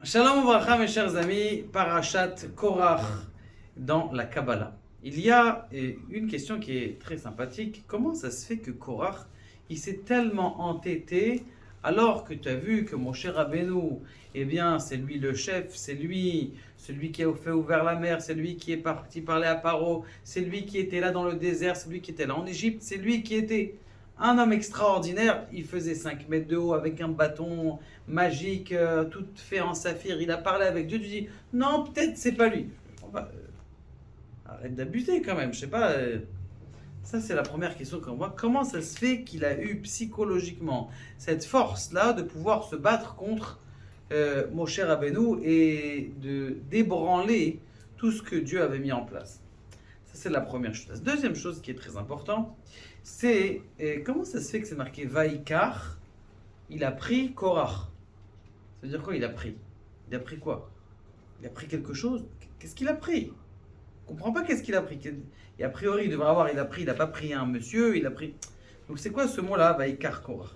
Shalom Ouvracha, mes chers amis, Parashat Korach dans la Kabbalah. Il y a une question qui est très sympathique. Comment ça se fait que Korach, il s'est tellement entêté alors que tu as vu que mon cher Rabbeinu, eh bien, c'est lui le chef, c'est lui, celui qui a fait ouvert la mer, c'est lui qui est parti parler à Paro, c'est lui qui était là dans le désert, c'est lui qui était là en Égypte, c'est lui qui était un homme extraordinaire. Il faisait 5 mètres de haut avec un bâton magique, tout fait en saphir. Il a parlé avec Dieu. Tu dis, non, peut-être c'est pas lui. Arrête d'abuser quand même, je sais pas. Ça, c'est la première question qu'on voit. Comment ça se fait qu'il a eu psychologiquement cette force-là de pouvoir se battre contre Moshe Rabbeinu et de débranler tout ce que Dieu avait mis en place? Ça, c'est la première chose. La deuxième chose qui est très importante, c'est comment ça se fait que c'est marqué Vaikar, il a pris Korach. Ça veut dire quoi, il a pris? Il a pris quoi? Il a pris quelque chose? Qu'est-ce qu'il a pris? Je ne comprends pas qu'est-ce qu'il a pris. Et a priori, il devrait avoir, il a pris, il n'a pas pris un monsieur, il a pris. Donc c'est quoi ce mot-là, Vaikar Korach?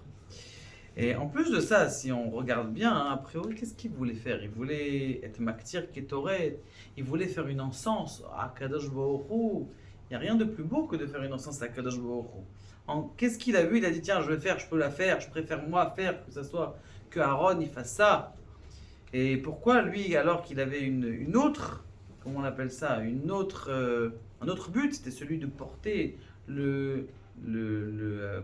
Et en plus de ça, si on regarde bien, hein, a priori, qu'est-ce qu'il voulait faire? Il voulait être Maktir Ketoret, il voulait faire une encens à Kadosh Baruch Hu. Il n'y a rien de plus beau que de faire une encens à Kadosh Baruch Hu. Qu'est-ce qu'il a vu? Il a dit, tiens, je vais faire, je peux la faire, je préfère moi faire que ça soit que Aaron il fasse ça. Et pourquoi lui, alors qu'il avait une autre, comment on appelle ça, un autre but, c'était celui de porter comment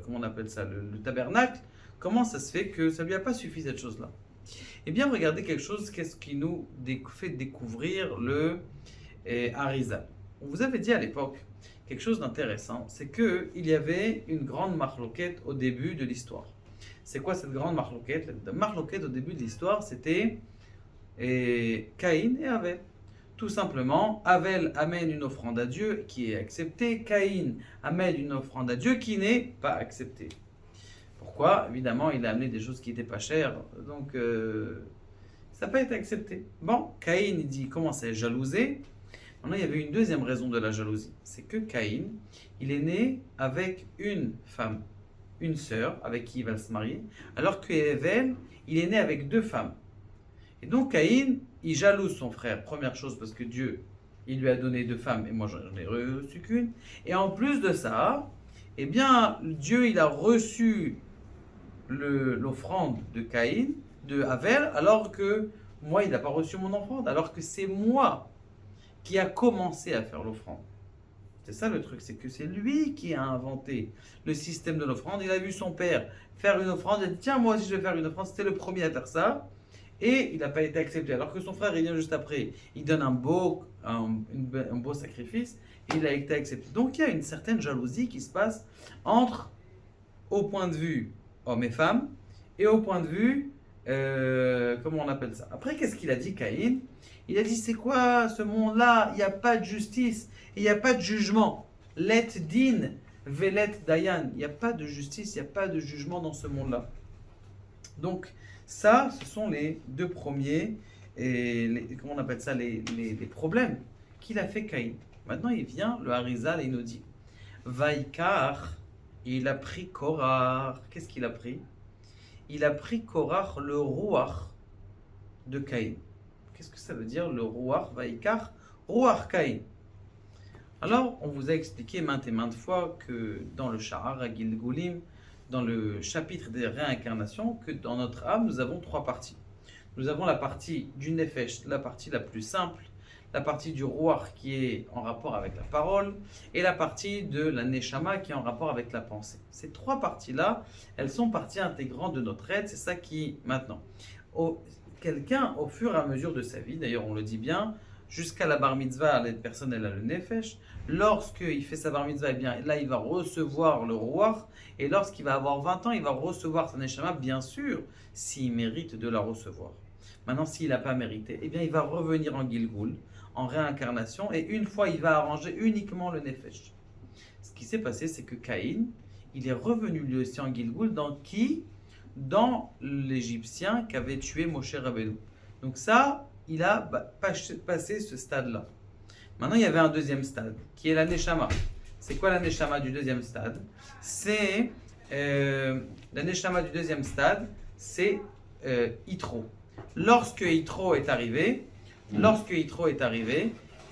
on appelle ça, le tabernacle. Comment ça se fait que ça lui a pas suffi cette chose-là? Eh bien, regardez quelque chose, qu'est-ce qui nous fait découvrir le Harizal. On vous avait dit à l'époque quelque chose d'intéressant, c'est qu'il y avait une grande marloquette au début de l'histoire. C'est quoi cette grande marloquette? La marloquette au début de l'histoire, c'était Caïn et Avel. Tout simplement, Avel amène une offrande à Dieu qui est acceptée, Caïn amène une offrande à Dieu qui n'est pas acceptée. Pourquoi? Évidemment, il a amené des choses qui n'étaient pas chères, donc ça n'a pas été accepté. Bon, Caïn, il commence à être jalousé. Maintenant, il y avait une deuxième raison de la jalousie. C'est que Caïn, il est né avec une femme, une sœur, avec qui il va se marier, alors que Evel, il est né avec deux femmes. Et donc Caïn, il jalouse son frère. Première chose, parce que Dieu, il lui a donné deux femmes, et moi j'en ai reçu qu'une. Et en plus de ça, eh bien, Dieu, il a reçu l'offrande de Caïn, de Avel, alors que moi, il n'a pas reçu mon offrande, alors que c'est moi qui a commencé à faire l'offrande. C'est ça le truc, c'est que c'est lui qui a inventé le système de l'offrande. Il a vu son père faire une offrande, il a dit tiens, moi aussi je vais faire une offrande, c'était le premier à faire ça, et il n'a pas été accepté. Alors que son frère, il vient juste après, il donne un beau sacrifice, et il a été accepté. Donc il y a une certaine jalousie qui se passe entre, au point de vue hommes et femmes, et au point de vue, comment on appelle ça? Après, qu'est-ce qu'il a dit, Caïn? Il a dit, c'est quoi ce monde-là? Il n'y a pas de justice, il n'y a pas de jugement. Let din, velet dayan. Il n'y a pas de justice, il n'y a pas de jugement dans ce monde-là. Donc, ça, ce sont les deux premiers, comment on appelle ça, les problèmes qu'il a fait Caïn. Maintenant, il vient, le Harizal, et il nous dit, Vaikar, il a pris Korach. Qu'est-ce qu'il a pris? Il a pris Korach, le Ruach de Caïn. Qu'est-ce que ça veut dire, le Ruach, Vaikar, Ruach Caïn? Alors, on vous a expliqué maintes et maintes fois que dans le Sha'ar Gilgulim, dans le chapitre des réincarnations, que dans notre âme, nous avons trois parties. Nous avons la partie du Nefesh, la partie la plus simple, la partie du Ruach qui est en rapport avec la parole, et la partie de la Neshama qui est en rapport avec la pensée. Ces trois parties-là, elles sont parties intégrantes de notre être, c'est ça qui, maintenant, quelqu'un, au fur et à mesure de sa vie, d'ailleurs on le dit bien, jusqu'à la bar mitzvah, la personne elle a le nefesh, lorsqu'il fait sa bar mitzvah, eh bien, là il va recevoir le Ruach, et lorsqu'il va avoir 20 ans, il va recevoir sa Neshama, bien sûr, s'il mérite de la recevoir. Maintenant, s'il n'a pas mérité, eh bien il va revenir en Gilgul, en réincarnation, et une fois il va arranger uniquement le nefesh. Ce qui s'est passé, c'est que Caïn, il est revenu lui aussi en Gilgul, dans qui? Dans l'Égyptien qui avait tué Moshe Rabbeinu. Donc ça, il a passé ce stade-là. Maintenant, il y avait un deuxième stade, qui est la Neshama. C'est quoi la Neshama du deuxième stade? C'est la Neshama du deuxième stade, c'est Yitro. Lorsque Yitro est arrivé,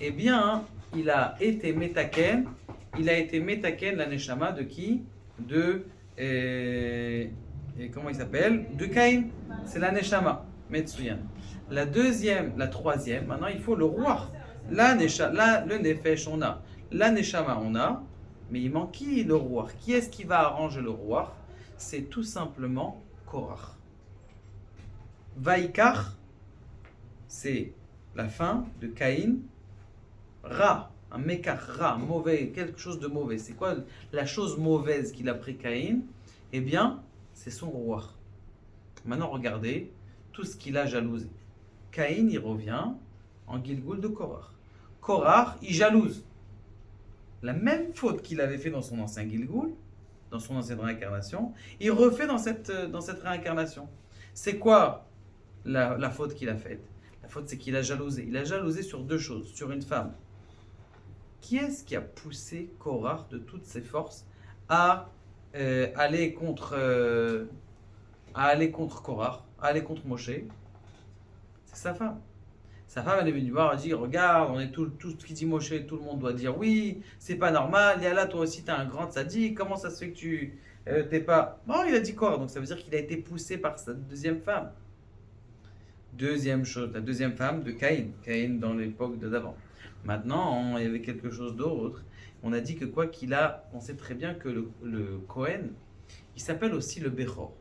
eh bien, il a été Metaken, la Neshama de qui? De, comment il s'appelle? De Caïn. C'est la Neshama, Metsuyan. La troisième, maintenant il faut le roi. Le Nefesh on a, la Neshama on a, mais il manque qui le roi? Qui est-ce qui va arranger le roi? C'est tout simplement Korach. Vaikar, c'est la fin de Caïn. Ra, un mekar, ra, mauvais, quelque chose de mauvais. C'est quoi la chose mauvaise qu'il a pris Caïn? Eh bien, c'est son roi. Maintenant, regardez tout ce qu'il a jalousé. Caïn, il revient en Gilgoul de Korach. Korach, il jalouse. La même faute qu'il avait fait dans son ancien Gilgoul, dans son ancienne réincarnation, il refait dans cette réincarnation. C'est quoi la faute qu'il a faite? La faute, c'est qu'il a jalousé. Il a jalousé sur deux choses, sur une femme. Qui est-ce qui a poussé Korach de toutes ses forces à aller contre Korach, à aller contre Moshe? C'est sa femme. Sa femme, elle est venue voir, elle dit, regarde, on est tout ce qui dit Moshe, tout le monde doit dire oui, c'est pas normal, Yalla, toi aussi t'es un grand sadique, comment ça se fait que tu t'es pas... Bon, il a dit quoi? Donc ça veut dire qu'il a été poussé par sa deuxième femme. Deuxième chose, la deuxième femme de Caïn dans l'époque d'avant. Maintenant, il y avait quelque chose d'autre. On a dit que on sait très bien que le Kohen, il s'appelle aussi le Bechor.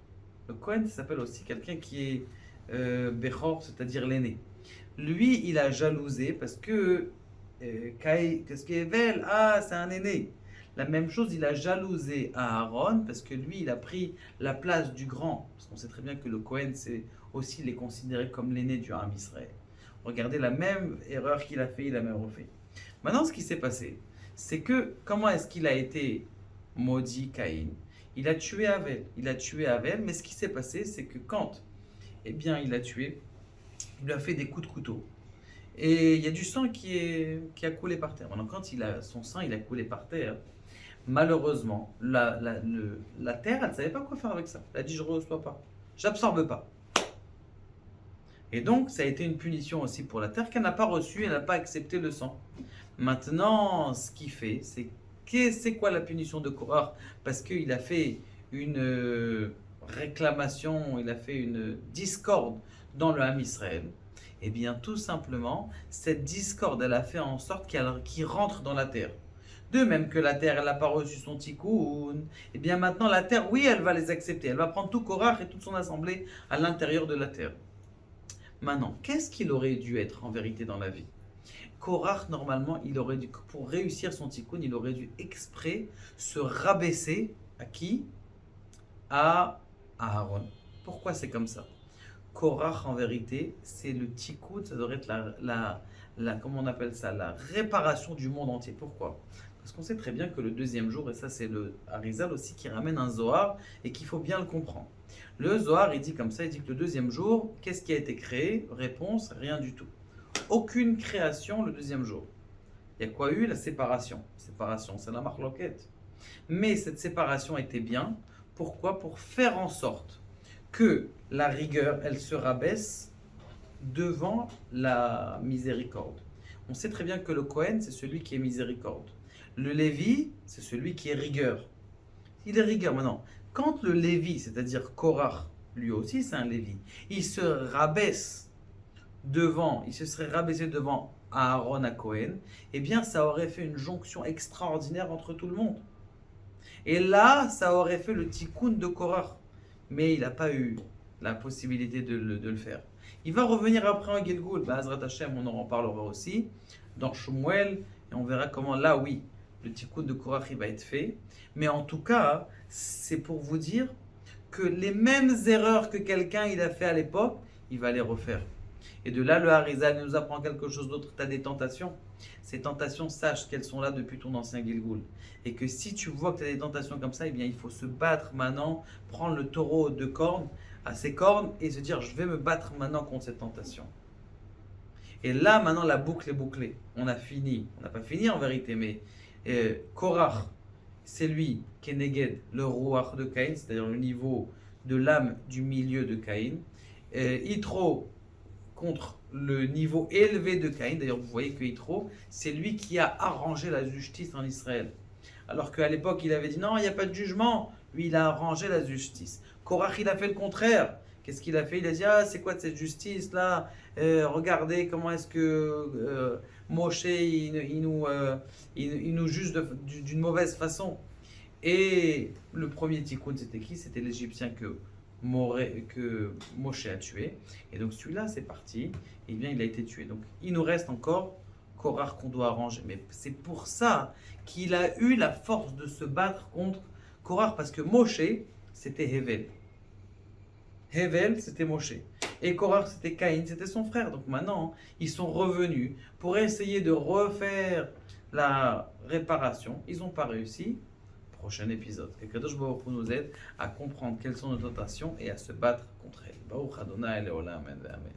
Le Kohen s'appelle aussi quelqu'un qui est Bechor, c'est-à-dire l'aîné. Lui, il a jalousé parce que qu'est-ce qui est Evel? Ah, c'est un aîné. La même chose, il a jalousé à Aaron parce que lui, il a pris la place du grand. Parce qu'on sait très bien que le Kohen, c'est aussi, il est considéré comme l'aîné du Ham Israël. Regardez la même erreur qu'il a fait, il a même refait. Maintenant, ce qui s'est passé, c'est que comment est-ce qu'il a été maudit Caïn? Il a tué Avel, mais ce qui s'est passé, c'est que quand, eh bien, il l'a tué, il lui a fait des coups de couteau. Et il y a du sang qui a coulé par terre. Maintenant, quand son sang il a coulé par terre, malheureusement, la terre, elle ne savait pas quoi faire avec ça. Elle a dit, je ne reçois pas, j'absorbe pas. Et donc, ça a été une punition aussi pour la terre qu'elle n'a pas reçue, elle n'a pas accepté le sang. Maintenant, ce qu'il fait, c'est quoi la punition de Korach? Parce qu'il a fait une réclamation, il a fait une discorde dans le Ham Israël. Eh bien, tout simplement, cette discorde, elle a fait en sorte qu'il rentre dans la terre. De même que la terre, elle n'a pas reçu son tikkun, eh bien maintenant, la terre, oui, elle va les accepter. Elle va prendre tout Korach et toute son assemblée à l'intérieur de la terre. Maintenant, qu'est-ce qu'il aurait dû être en vérité dans la vie? Korach, normalement, pour réussir son tikkun, il aurait dû exprès se rabaisser à qui? À Aaron. Pourquoi c'est comme ça? Korach, en vérité, c'est le tikkun, ça devrait être comment on appelle ça? La réparation du monde entier. Pourquoi? Parce qu'on sait très bien que le deuxième jour, et ça c'est le Arizal aussi qui ramène un Zohar et qu'il faut bien le comprendre. Le Zohar, il dit comme ça, il dit que le deuxième jour, qu'est-ce qui a été créé? Réponse, rien du tout. Aucune création le deuxième jour. Il y a quoi eu? La séparation. Séparation, c'est la marloquette. Mais cette séparation était bien. Pourquoi? Pour faire en sorte que la rigueur, elle se rabaisse devant la miséricorde. On sait très bien que le Kohen, c'est celui qui est miséricorde. Le Lévi, c'est celui qui est rigueur. Il est rigueur maintenant. Quand le Lévi, c'est-à-dire Korach, lui aussi c'est un Lévi, il se serait rabaissé devant Aaron à Kohen, eh bien ça aurait fait une jonction extraordinaire entre tout le monde. Et là, ça aurait fait le tikkun de Korach. Mais il n'a pas eu la possibilité de le faire. Il va revenir après en Gilgoul, Azrat Hashem, on en parlera aussi, dans Shmuel, et on verra comment là, oui, le tikkun de Korach il va être fait. Mais en tout cas, c'est pour vous dire que les mêmes erreurs que quelqu'un il a fait à l'époque, il va les refaire. Et de là, le Harizal nous apprend quelque chose d'autre. Tu as des tentations. Ces tentations, sache qu'elles sont là depuis ton ancien Gilgoul. Et que si tu vois que tu as des tentations comme ça, eh bien, il faut se battre maintenant, prendre le taureau de cornes, à ses cornes, et se dire, je vais me battre maintenant contre cette tentation. Et là, maintenant, la boucle est bouclée. On a fini. On n'a pas fini en vérité, mais Korach, c'est lui qui est Neged, le Ruach de Caïn, c'est-à-dire le niveau de l'âme du milieu de Caïn. Yitro, contre le niveau élevé de Caïn. D'ailleurs, vous voyez que Yitro, c'est lui qui a arrangé la justice en Israël. Alors qu'à l'époque, il avait dit non, il n'y a pas de jugement. Lui, il a arrangé la justice. Korach, il a fait le contraire. Qu'est-ce qu'il a fait? Il a dit ah, c'est quoi cette justice-là? Regardez comment est-ce que Moshe, il nous juge d'une mauvaise façon. Et le premier tikkun, c'était qui? C'était l'Égyptien que Moshe a tué. Et donc celui-là, c'est parti. Et bien, il a été tué. Donc il nous reste encore Korach qu'on doit arranger. Mais c'est pour ça qu'il a eu la force de se battre contre Korach. Parce que Moshe, c'était Hevel. Hevel, c'était Moshe. Et Korach, c'était Caïn, c'était son frère. Donc maintenant, ils sont revenus pour essayer de refaire la réparation. Ils n'ont pas réussi. Prochain épisode. Que Kadosh Baruch Hu nous aide à comprendre quelles sont nos tentations et à se battre contre elles. Baruch Adonai Leolam, amen.